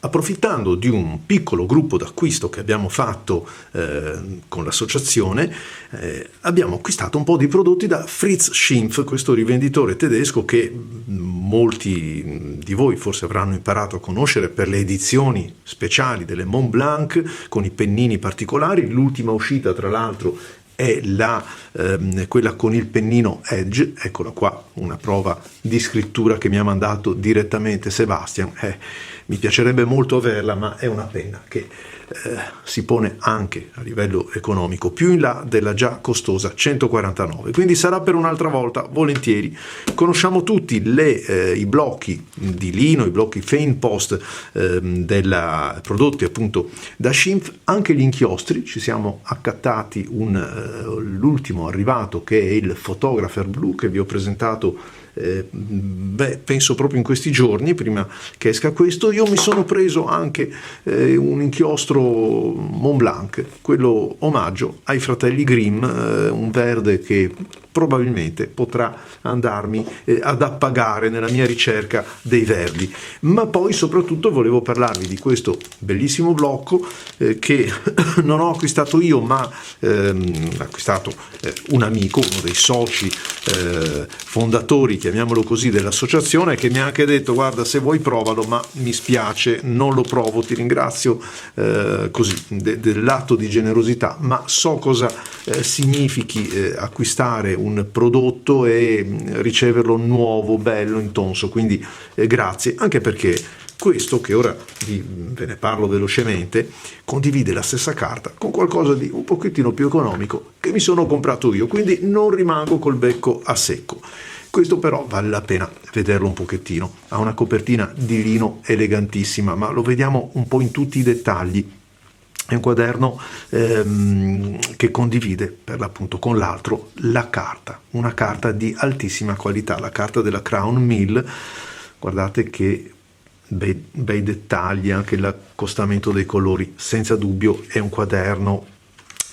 approfittando di un piccolo gruppo d'acquisto che abbiamo fatto con l'associazione, abbiamo acquistato un po' di prodotti da Fritz Schimpf, questo rivenditore tedesco che molti di voi forse avranno imparato a conoscere per le edizioni speciali delle Mont Blanc con i pennini particolari. L'ultima uscita, tra l'altro, è quella con il pennino Edge. Eccola qua, una prova di scrittura che mi ha mandato direttamente Sebastian. Mi piacerebbe molto averla, ma è una penna che si pone anche a livello economico più in là della già costosa 149, quindi sarà per un'altra volta, volentieri. Conosciamo tutti i blocchi di lino, i blocchi Fein Post prodotti appunto da Schimpf, anche gli inchiostri. Ci siamo accattati l'ultimo arrivato, che è il Photographer Blue, che vi ho presentato penso proprio in questi giorni, prima che esca questo. Io mi sono preso anche un inchiostro Mont Blanc, quello omaggio ai fratelli Grimm, un verde che probabilmente potrà andarmi ad appagare nella mia ricerca dei verdi. Ma poi soprattutto volevo parlarvi di questo bellissimo blocco che non ho acquistato io, ma ha acquistato un amico, uno dei soci fondatori, chiamiamolo così, dell'associazione, che mi ha anche detto: guarda, se vuoi provalo, ma mi spiace, non lo provo, ti ringrazio così dell'atto di generosità, ma so cosa significhi acquistare un prodotto e riceverlo nuovo, bello, intonso, quindi grazie, anche perché questo, che ora ve ne parlo velocemente, condivide la stessa carta con qualcosa di un pochettino più economico che mi sono comprato io, quindi non rimango col becco a secco. Questo però vale la pena vederlo un pochettino. Ha una copertina di lino elegantissima, ma lo vediamo un po' in tutti i dettagli. È un quaderno che condivide per l'appunto con l'altro la carta, una carta di altissima qualità, la carta della Crown Mill. Guardate che bei dettagli, anche l'accostamento dei colori, senza dubbio è un quaderno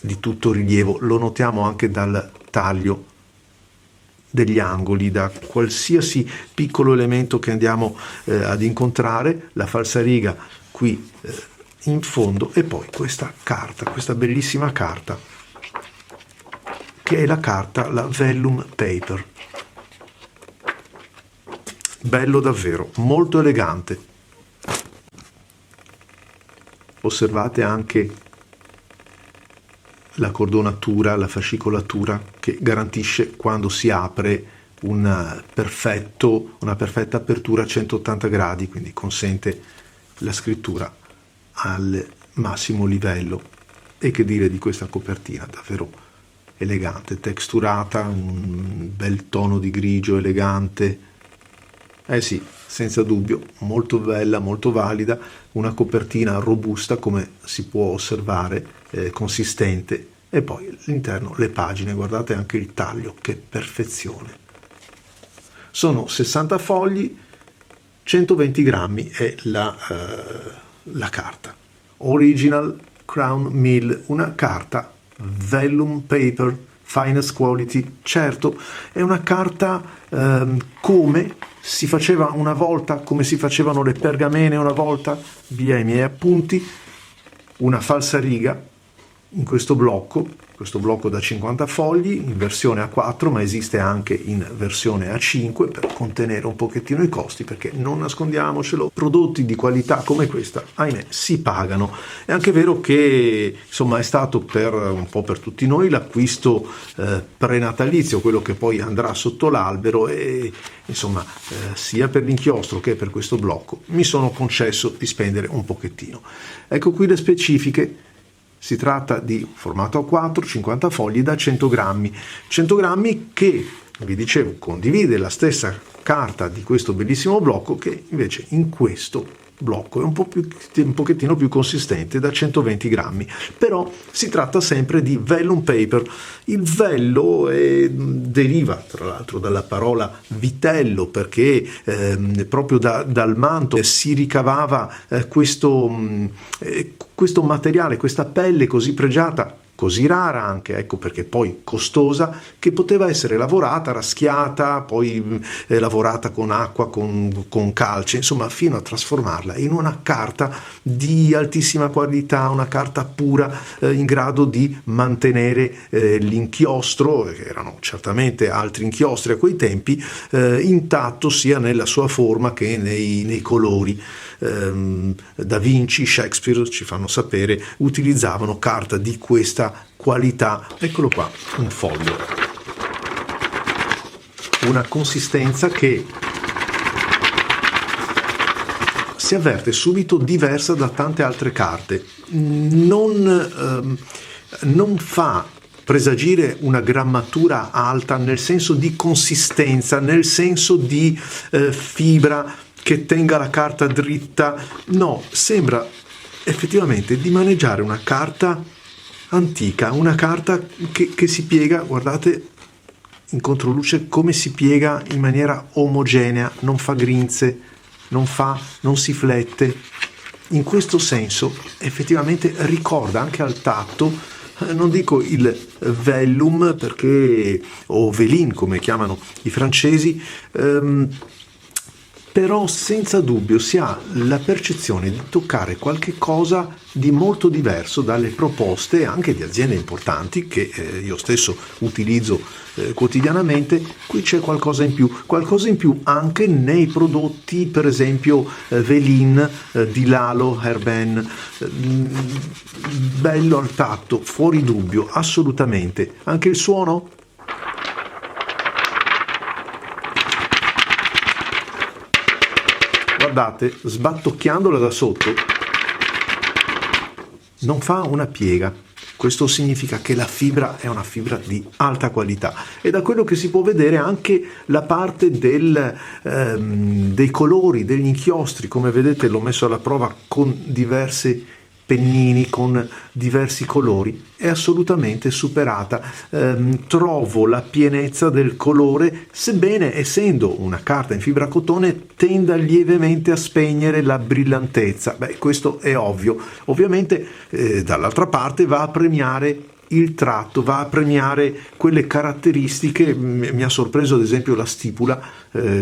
di tutto rilievo. Lo notiamo anche dal taglio degli angoli, da qualsiasi piccolo elemento che andiamo ad incontrare, la falsariga qui in fondo, e poi questa carta, questa bellissima carta che è la carta, la Vellum Paper. Bello davvero, molto elegante. Osservate anche la cordonatura, la fascicolatura che garantisce, quando si apre, una perfetta apertura a 180 gradi, quindi consente la scrittura al massimo livello. E che dire di questa copertina, davvero elegante, texturata, un bel tono di grigio elegante. Sì, senza dubbio, molto bella, molto valida, una copertina robusta, come si può osservare, consistente, e poi all'interno le pagine, guardate anche il taglio, che perfezione. Sono 60 fogli, 120 grammi è la carta. Original Crown Mill, una carta Vellum Paper, finest quality. Certo, è una carta come si faceva una volta, come si facevano le pergamene una volta, via i miei appunti, una falsariga in questo blocco da 50 fogli in versione A4, ma esiste anche in versione A5 per contenere un pochettino i costi, perché non nascondiamocelo, prodotti di qualità come questa, ahimè, si pagano. È anche vero che insomma è stato un po' per tutti noi l'acquisto prenatalizio, quello che poi andrà sotto l'albero, e insomma sia per l'inchiostro che per questo blocco mi sono concesso di spendere un pochettino. Ecco qui le specifiche. Si tratta di formato A4, 50 fogli da 100 grammi. 100 grammi che, vi dicevo, condivide la stessa carta di questo bellissimo blocco, che invece in questo blocco è un pochettino più consistente, da 120 grammi. Però si tratta sempre di Vellum Paper. Il vello deriva tra l'altro dalla parola vitello, perché proprio dal manto si ricavava questo materiale, questa pelle così pregiata, così rara anche, ecco perché poi costosa, che poteva essere lavorata, raschiata, poi lavorata con acqua, con calce, insomma, fino a trasformarla in una carta di altissima qualità, una carta pura, in grado di mantenere l'inchiostro, che erano certamente altri inchiostri a quei tempi, intatto sia nella sua forma che nei colori. Da Vinci, Shakespeare ci fanno sapere, utilizzavano carta di questa qualità. Eccolo qua, un foglio, una consistenza che si avverte subito diversa da tante altre carte, non fa presagire una grammatura alta nel senso di consistenza, nel senso di fibra che tenga la carta dritta, no, sembra effettivamente di maneggiare una carta antica, una carta che si piega, guardate in controluce come si piega in maniera omogenea, non fa grinze, non si flette. In questo senso effettivamente ricorda anche al tatto, non dico il vellum perché, o velin come chiamano i francesi, però senza dubbio si ha la percezione di toccare qualche cosa di molto diverso dalle proposte anche di aziende importanti che io stesso utilizzo quotidianamente. Qui c'è qualcosa in più anche nei prodotti, per esempio Velin di Lalo Herbin, bello al tatto, fuori dubbio, assolutamente. Anche il suono? Guardate, sbattocchiandola da sotto non fa una piega. Questo significa che la fibra è una fibra di alta qualità, e da quello che si può vedere anche la parte dei colori, degli inchiostri, come vedete l'ho messo alla prova con diversi pennini, con diversi colori, è assolutamente superata. Trovo la pienezza del colore, sebbene essendo una carta in fibra cotone tenda lievemente a spegnere la brillantezza. Beh, questo è ovvio. Ovviamente dall'altra parte va a premiare il tratto, va a premiare quelle caratteristiche. Mi ha sorpreso ad esempio la stipula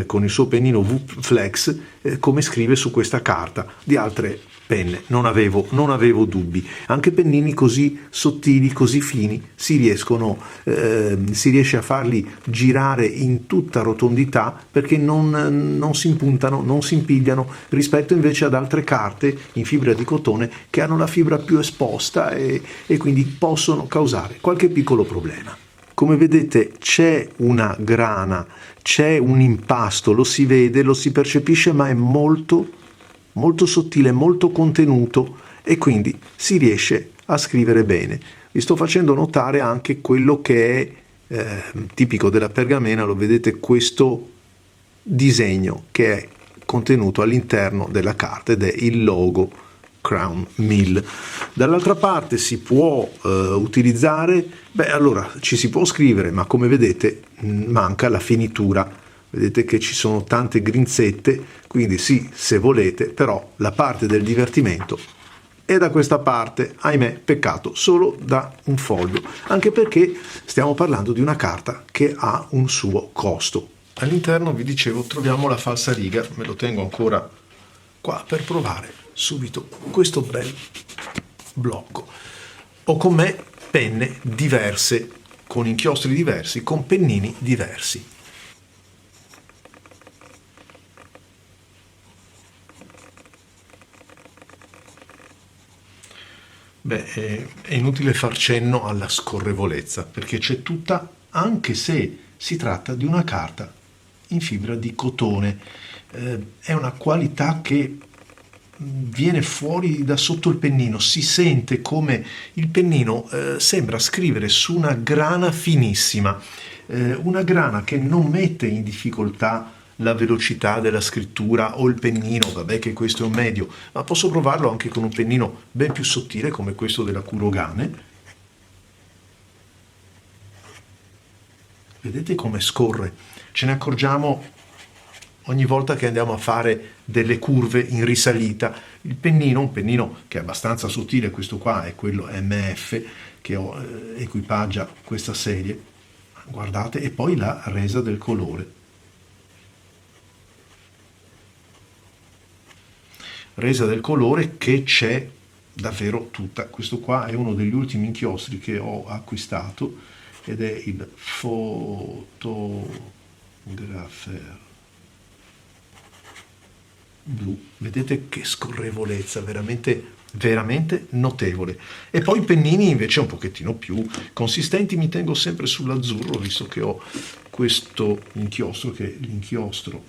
con il suo pennino V-Flex, come scrive su questa carta. Di altre penne non avevo dubbi. Anche pennini così sottili, così fini, si riesce a farli girare in tutta rotondità perché non si impuntano, non si impigliano, rispetto invece ad altre carte in fibra di cotone che hanno la fibra più esposta e quindi possono causare qualche piccolo problema. Come vedete c'è una grana, c'è un impasto, lo si vede, lo si percepisce, ma è molto sottile, molto contenuto, e quindi si riesce a scrivere bene. Vi sto facendo notare anche quello che è tipico della pergamena, lo vedete, questo disegno che è contenuto all'interno della carta ed è il logo Crown Mill. Dall'altra parte si può utilizzare, allora ci si può scrivere, ma come vedete manca la finitura. Vedete che ci sono tante grinzette, quindi sì, se volete, però la parte del divertimento è da questa parte. Ahimè, peccato, solo da un foglio, anche perché stiamo parlando di una carta che ha un suo costo. All'interno, vi dicevo, troviamo la falsariga, me lo tengo ancora qua per provare subito questo bel blocco. Ho con me penne diverse, con inchiostri diversi, con pennini diversi. È inutile far cenno alla scorrevolezza, perché c'è tutta, anche se si tratta di una carta in fibra di cotone. È una qualità che viene fuori da sotto il pennino, si sente come il pennino sembra scrivere su una grana finissima, una grana che non mette in difficoltà la velocità della scrittura o il pennino, vabbè che questo è un medio, ma posso provarlo anche con un pennino ben più sottile come questo della Kurogane. Vedete come scorre? Ce ne accorgiamo ogni volta che andiamo a fare delle curve in risalita. Il pennino, un pennino che è abbastanza sottile, questo qua è quello MF che equipaggia questa serie, guardate, e poi la resa del colore. Resa del colore che c'è davvero tutta. Questo qua è uno degli ultimi inchiostri che ho acquistato ed è il Photographer blu. Vedete che scorrevolezza, veramente notevole. E poi i pennini invece un pochettino più consistenti, mi tengo sempre sull'azzurro visto che ho questo inchiostro che è l'inchiostro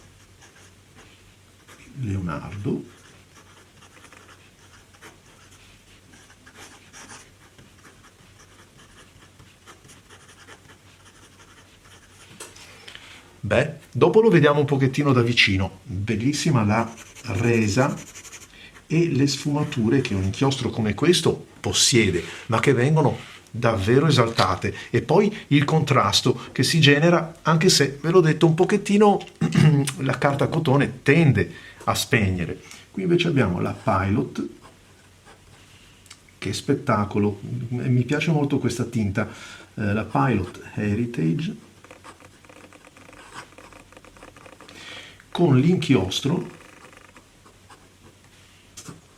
Leonardo. Beh, dopo lo vediamo un pochettino da vicino. Bellissima la resa e le sfumature che un inchiostro come questo possiede, ma che vengono davvero esaltate. E poi il contrasto che si genera, anche se, ve l'ho detto, un pochettino la carta cotone tende a spegnere. Qui invece abbiamo la Pilot, che spettacolo, mi piace molto questa tinta, la Pilot Heritage, con l'inchiostro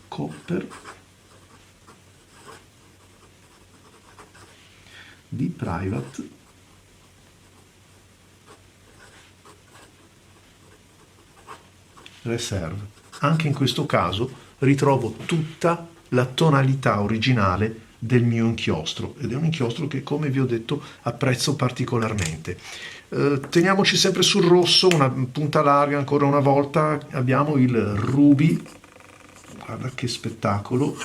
Copper di Private Reserve. Anche in questo caso ritrovo tutta la tonalità originale del mio inchiostro ed è un inchiostro che, come vi ho detto, apprezzo particolarmente. Teniamoci sempre sul rosso, una punta larga ancora una volta. Abbiamo il Ruby, guarda che spettacolo,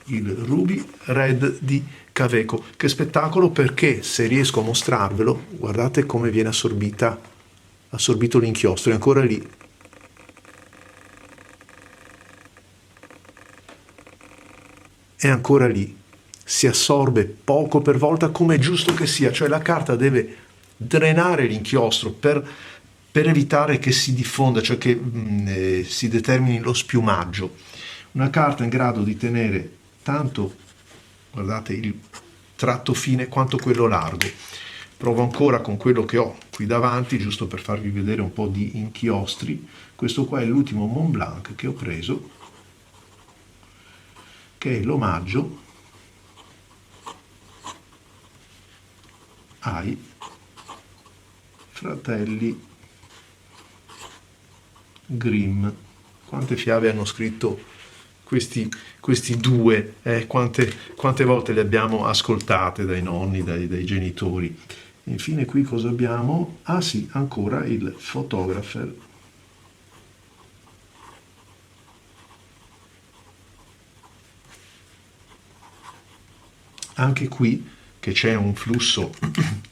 il Ruby Red di Kaweco. Che spettacolo, perché se riesco a mostrarvelo, guardate come viene assorbito l'inchiostro, è ancora lì. È ancora lì, si assorbe poco per volta, come è giusto che sia, cioè la carta deve drenare l'inchiostro per evitare che si diffonda, cioè che si determini lo spiumaggio. Una carta in grado di tenere tanto, guardate, il tratto fine quanto quello largo. Provo ancora con quello che ho qui davanti, giusto per farvi vedere un po' di inchiostri. Questo qua è l'ultimo Mont Blanc che ho preso, che è l'omaggio ai fratelli Grimm. Quante fiabe hanno scritto questi due, quante volte le abbiamo ascoltate dai nonni, dai genitori. Infine qui cosa abbiamo? Ah sì, ancora il Photographer. Anche qui, che c'è un flusso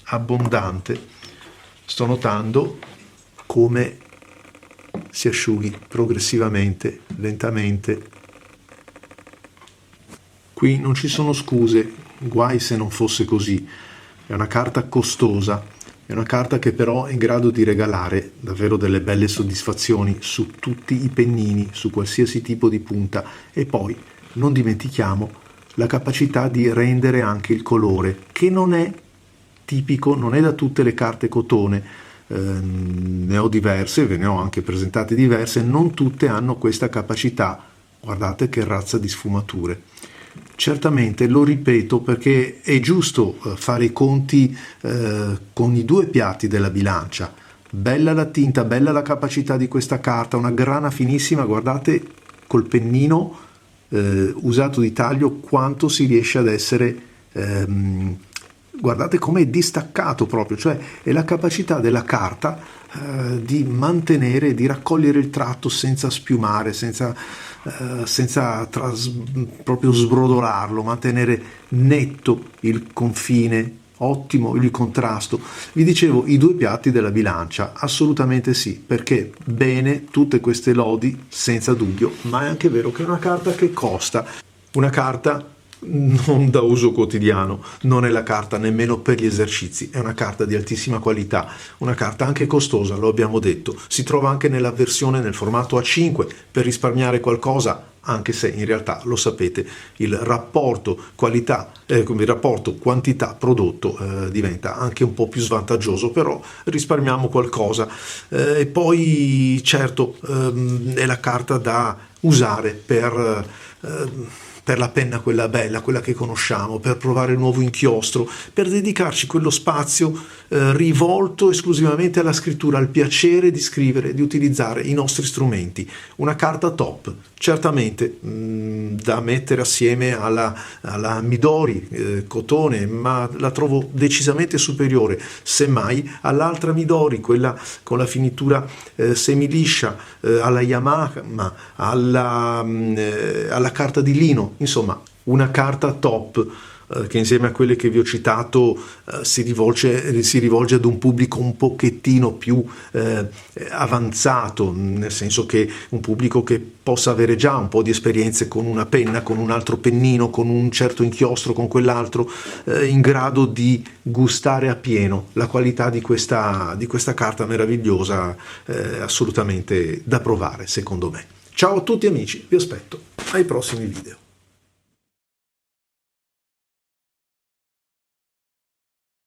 abbondante, sto notando come si asciughi progressivamente, lentamente. Qui non ci sono scuse, guai se non fosse così. È una carta costosa, è una carta che però è in grado di regalare davvero delle belle soddisfazioni su tutti i pennini, su qualsiasi tipo di punta. E poi non dimentichiamo la capacità di rendere anche il colore, che non è tipico, non è da tutte le carte cotone. Ne ho diverse, ve ne ho anche presentate diverse, non tutte hanno questa capacità. Guardate che razza di sfumature. Certamente lo ripeto perché è giusto fare i conti con i due piatti della bilancia. Bella la tinta, bella la capacità di questa carta, una grana finissima, guardate col pennino usato di taglio quanto si riesce ad essere, guardate com'è distaccato proprio, cioè è la capacità della carta di mantenere, di raccogliere il tratto senza spiumare, senza proprio sbrodolarlo, mantenere netto il confine, ottimo il contrasto. Vi dicevo, i due piatti della bilancia, assolutamente sì, perché bene tutte queste lodi senza dubbio, ma è anche vero che è una carta che costa, una carta non da uso quotidiano, non è la carta nemmeno per gli esercizi, è una carta di altissima qualità, una carta anche costosa, lo abbiamo detto, si trova anche nella versione nel formato A5 per risparmiare qualcosa, anche se in realtà lo sapete il rapporto qualità, il rapporto quantità prodotto diventa anche un po' più svantaggioso, però risparmiamo qualcosa. E poi certo è la carta da usare per la penna quella bella, quella che conosciamo, per provare il nuovo inchiostro, per dedicarci quello spazio rivolto esclusivamente alla scrittura, al piacere di scrivere, di utilizzare i nostri strumenti. Una carta top, certamente da mettere assieme alla Midori cotone, ma la trovo decisamente superiore, semmai all'altra Midori, quella con la finitura semiliscia, alla Yamaha, alla carta di lino. Insomma, una carta top che insieme a quelle che vi ho citato si rivolge ad un pubblico un pochettino più avanzato, nel senso che un pubblico che possa avere già un po' di esperienze con una penna, con un altro pennino, con un certo inchiostro, con quell'altro, in grado di gustare appieno la qualità di questa carta meravigliosa, assolutamente da provare secondo me. Ciao a tutti amici, vi aspetto ai prossimi video.